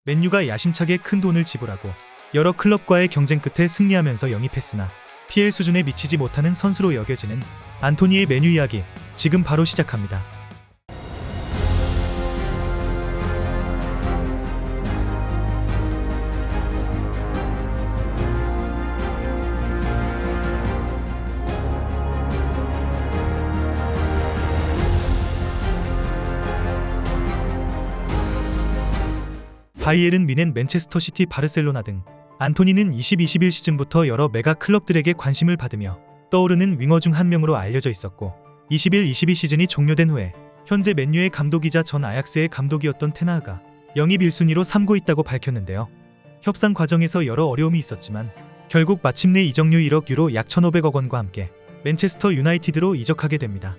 맨유가 야심차게 큰 돈을 지불하고 여러 클럽과의 경쟁 끝에 승리하면서 영입했으나 PL 수준에 미치지 못하는 선수로 여겨지는 안토니의 맨유 이야기 지금 바로 시작합니다. 바이에른 뮌헨, 맨체스터 시티, 바르셀로나 등 안토니는 20-21 시즌부터 여러 메가 클럽들에게 관심을 받으며 떠오르는 윙어 중 한 명으로 알려져 있었고 21-22 시즌이 종료된 후에 현재 맨유의 감독이자 전 아약스의 감독이었던 테나흐가 영입 1순위로 삼고 있다고 밝혔는데요. 협상 과정에서 여러 어려움이 있었지만 결국 마침내 이적료 1억 유로 약 1,500억 원과 함께 맨체스터 유나이티드로 이적하게 됩니다.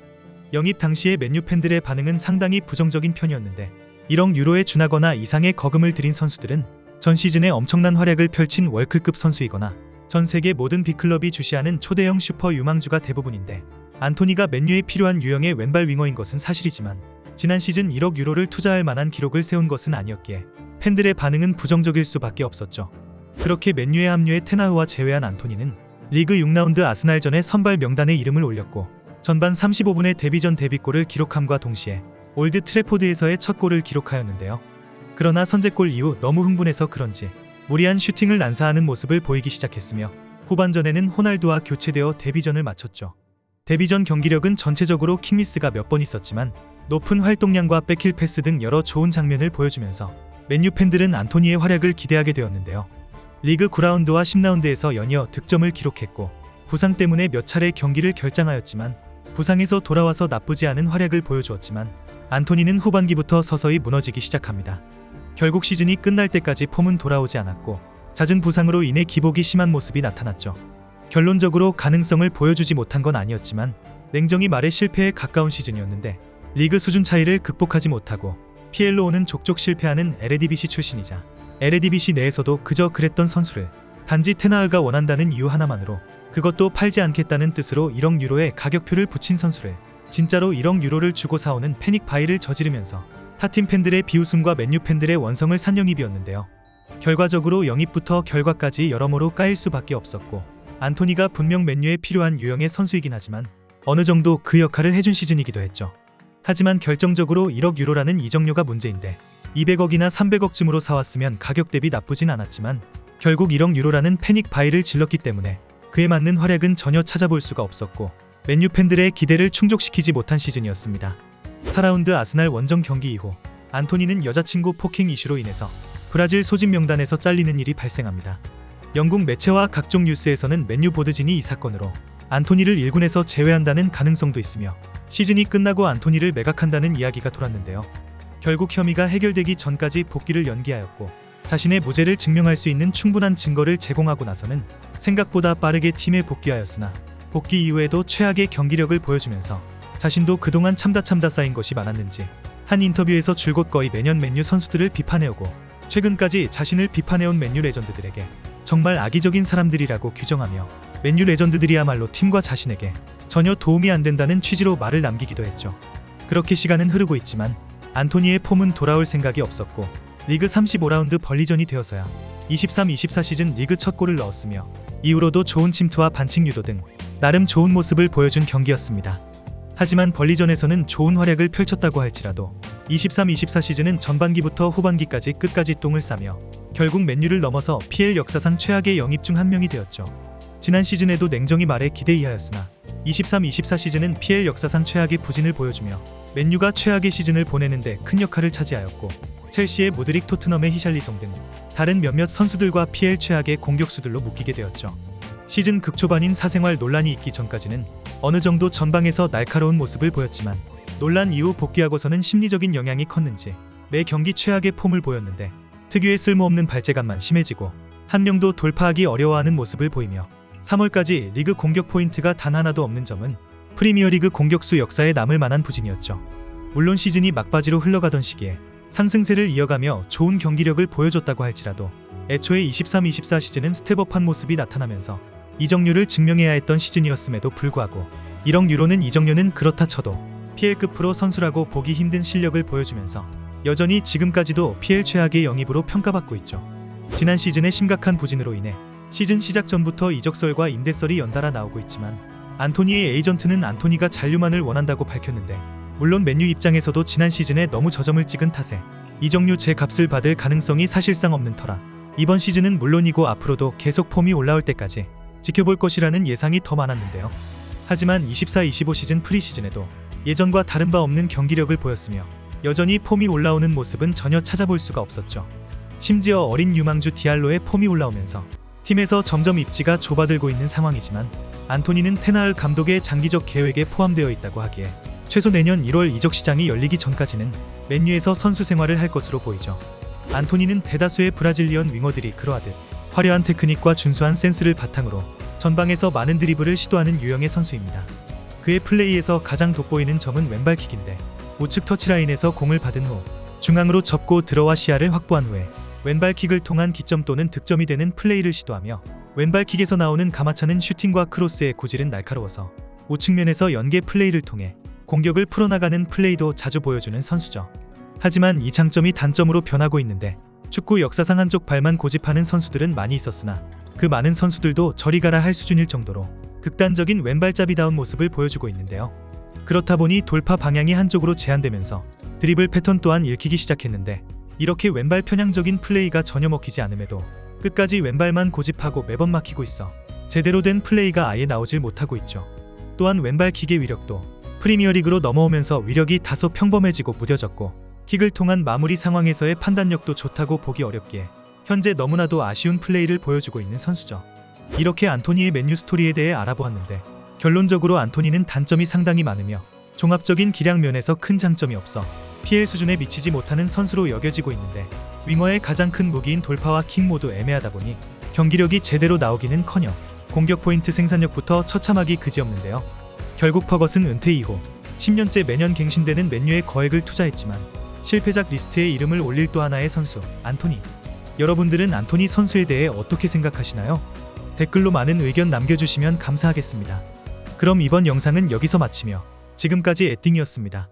영입 당시의 맨유 팬들의 반응은 상당히 부정적인 편이었는데 1억 유로에 준하거나 이상의 거금을 들인 선수들은 전 시즌에 엄청난 활약을 펼친 월클급 선수이거나 전 세계 모든 빅클럽이 주시하는 초대형 슈퍼 유망주가 대부분인데 안토니가 맨유에 필요한 유형의 왼발 윙어인 것은 사실이지만 지난 시즌 1억 유로를 투자할 만한 기록을 세운 것은 아니었기에 팬들의 반응은 부정적일 수밖에 없었죠. 그렇게 맨유에 합류해 테나흐와 제외한 안토니는 리그 6라운드 아스날전에 선발 명단에 이름을 올렸고 전반 35분에 데뷔전 데뷔골을 기록함과 동시에 올드 트래포드에서의 첫 골을 기록하였는데요. 그러나 선제골 이후 너무 흥분해서 그런지 무리한 슈팅을 난사하는 모습을 보이기 시작했으며 후반전에는 호날두와 교체되어 데뷔전을 마쳤죠. 데뷔전 경기력은 전체적으로 킹미스가 몇 번 있었지만 높은 활동량과 백힐 패스 등 여러 좋은 장면을 보여주면서 맨유 팬들은 안토니의 활약을 기대하게 되었는데요. 리그 9라운드와 10라운드에서 연이어 득점을 기록했고 부상 때문에 몇 차례 경기를 결장하였지만 부상에서 돌아와서 나쁘지 않은 활약을 보여주었지만 안토니는 후반기부터 서서히 무너지기 시작합니다. 결국 시즌이 끝날 때까지 폼은 돌아오지 않았고 잦은 부상으로 인해 기복이 심한 모습이 나타났죠. 결론적으로 가능성을 보여주지 못한 건 아니었지만 냉정히 말해 실패에 가까운 시즌이었는데 리그 수준 차이를 극복하지 못하고 PL로 오는 족족 실패하는 에레디비시 출신이자 에레디비시 내에서도 그저 그랬던 선수를 단지 테나흐가 원한다는 이유 하나만으로 그것도 팔지 않겠다는 뜻으로 1억 유로의 가격표를 붙인 선수를 진짜로 1억 유로를 주고 사오는 패닉 바이를 저지르면서 타팀 팬들의 비웃음과 맨유 팬들의 원성을 산 영입이었는데요. 결과적으로 영입부터 결과까지 여러모로 까일 수밖에 없었고 안토니가 분명 맨유에 필요한 유형의 선수이긴 하지만 어느 정도 그 역할을 해준 시즌이기도 했죠. 하지만 결정적으로 1억 유로라는 이적료가 문제인데 200억이나 300억쯤으로 사왔으면 가격 대비 나쁘진 않았지만 결국 1억 유로라는 패닉 바이를 질렀기 때문에 그에 맞는 활약은 전혀 찾아볼 수가 없었고 맨유 팬들의 기대를 충족시키지 못한 시즌이었습니다. 4라운드 아스날 원정 경기 이후 안토니는 여자친구 폭행 이슈로 인해서 브라질 소집 명단에서 잘리는 일이 발생합니다. 영국 매체와 각종 뉴스에서는 맨유 보드진이 이 사건으로 안토니를 1군에서 제외한다는 가능성도 있으며 시즌이 끝나고 안토니를 매각한다는 이야기가 돌았는데요. 결국 혐의가 해결되기 전까지 복귀를 연기하였고 자신의 무죄를 증명할 수 있는 충분한 증거를 제공하고 나서는 생각보다 빠르게 팀에 복귀하였으나 복귀 이후에도 최악의 경기력을 보여주면서 자신도 그동안 참다 쌓인 것이 많았는지 한 인터뷰에서 줄곧 거의 매년 맨유 선수들을 비판해오고 최근까지 자신을 비판해온 맨유 레전드들에게 정말 악의적인 사람들이라고 규정하며 맨유 레전드들이야말로 팀과 자신에게 전혀 도움이 안 된다는 취지로 말을 남기기도 했죠. 그렇게 시간은 흐르고 있지만 안토니의 폼은 돌아올 생각이 없었고 리그 35라운드 벌리전이 되어서야 23-24 시즌 리그 첫 골을 넣었으며 이후로도 좋은 침투와 반칙 유도 등 나름 좋은 모습을 보여준 경기였습니다. 하지만 벌리전에서는 좋은 활약을 펼쳤다고 할지라도 23-24 시즌은 전반기부터 후반기까지 끝까지 똥을 싸며 결국 맨유를 넘어서 PL 역사상 최악의 영입 중 한 명이 되었죠. 지난 시즌에도 냉정히 말해 기대 이하였으나 23-24 시즌은 PL 역사상 최악의 부진을 보여주며 맨유가 최악의 시즌을 보내는데 큰 역할을 차지하였고 첼시의 무드릭, 토트넘의 히샬리송 등 다른 몇몇 선수들과 PL 최악의 공격수들로 묶이게 되었죠. 시즌 극초반인 사생활 논란이 있기 전까지는 어느 정도 전방에서 날카로운 모습을 보였지만 논란 이후 복귀하고서는 심리적인 영향이 컸는지 매 경기 최악의 폼을 보였는데 특유의 쓸모없는 발재간만 심해지고 한 명도 돌파하기 어려워하는 모습을 보이며 3월까지 리그 공격 포인트가 단 하나도 없는 점은 프리미어리그 공격수 역사에 남을 만한 부진이었죠. 물론 시즌이 막바지로 흘러가던 시기에 상승세를 이어가며 좋은 경기력을 보여줬다고 할지라도 애초에 23-24 시즌은 스텝업한 모습이 나타나면서 이적료를 증명해야 했던 시즌이었음에도 불구하고 1억 유로는 이적료는 그렇다 쳐도 PL급 프로 선수라고 보기 힘든 실력을 보여주면서 여전히 지금까지도 PL 최악의 영입으로 평가받고 있죠. 지난 시즌의 심각한 부진으로 인해 시즌 시작 전부터 이적설과 임대설이 연달아 나오고 있지만 안토니의 에이전트는 안토니가 잔류만을 원한다고 밝혔는데, 물론 맨유 입장에서도 지난 시즌에 너무 저점을 찍은 탓에 이적료 제값을 받을 가능성이 사실상 없는 터라 이번 시즌은 물론이고 앞으로도 계속 폼이 올라올 때까지 지켜볼 것이라는 예상이 더 많았는데요. 하지만 24-25 시즌 프리시즌에도 예전과 다른 바 없는 경기력을 보였으며 여전히 폼이 올라오는 모습은 전혀 찾아볼 수가 없었죠. 심지어 어린 유망주 디알로의 폼이 올라오면서 팀에서 점점 입지가 좁아들고 있는 상황이지만, 안토니는 테나흐 감독의 장기적 계획에 포함되어 있다고 하기에 최소 내년 1월 이적 시장이 열리기 전까지는 맨유에서 선수 생활을 할 것으로 보이죠. 안토니는 대다수의 브라질리언 윙어들이 그러하듯 화려한 테크닉과 준수한 센스를 바탕으로 전방에서 많은 드리블을 시도하는 유형의 선수입니다. 그의 플레이에서 가장 돋보이는 점은 왼발킥인데, 우측 터치라인에서 공을 받은 후 중앙으로 접고 들어와 시야를 확보한 후에 왼발킥을 통한 기점 또는 득점이 되는 플레이를 시도하며, 왼발킥에서 나오는 가마차는 슈팅과 크로스의 구질은 날카로워서 우측면에서 연계 플레이를 통해 공격을 풀어나가는 플레이도 자주 보여주는 선수죠. 하지만 이 장점이 단점으로 변하고 있는데, 축구 역사상 한쪽 발만 고집하는 선수들은 많이 있었으나 그 많은 선수들도 저리 가라 할 수준일 정도로 극단적인 왼발잡이다운 모습을 보여주고 있는데요. 그렇다 보니 돌파 방향이 한쪽으로 제한되면서 드리블 패턴 또한 읽히기 시작했는데, 이렇게 왼발 편향적인 플레이가 전혀 먹히지 않음에도 끝까지 왼발만 고집하고 매번 막히고 있어 제대로 된 플레이가 아예 나오질 못하고 있죠. 또한 왼발킥의 위력도 프리미어리그로 넘어오면서 위력이 다소 평범해지고 무뎌졌고, 킥을 통한 마무리 상황에서의 판단력도 좋다고 보기 어렵기에 현재 너무나도 아쉬운 플레이를 보여주고 있는 선수죠. 이렇게 안토니의 맨유 스토리에 대해 알아보았는데, 결론적으로 안토니는 단점이 상당히 많으며 종합적인 기량 면에서 큰 장점이 없어 PL 수준에 미치지 못하는 선수로 여겨지고 있는데, 윙어의 가장 큰 무기인 돌파와 킥 모두 애매하다 보니 경기력이 제대로 나오기는커녕 공격 포인트 생산력부터 처참하기 그지없는데요. 결국 퍼거슨 은퇴 이후 10년째 매년 갱신되는 맨유에 거액을 투자했지만 실패작 리스트에 이름을 올릴 또 하나의 선수, 안토니. 여러분들은 안토니 선수에 대해 어떻게 생각하시나요? 댓글로 많은 의견 남겨주시면 감사하겠습니다. 그럼 이번 영상은 여기서 마치며 지금까지 에띵이었습니다.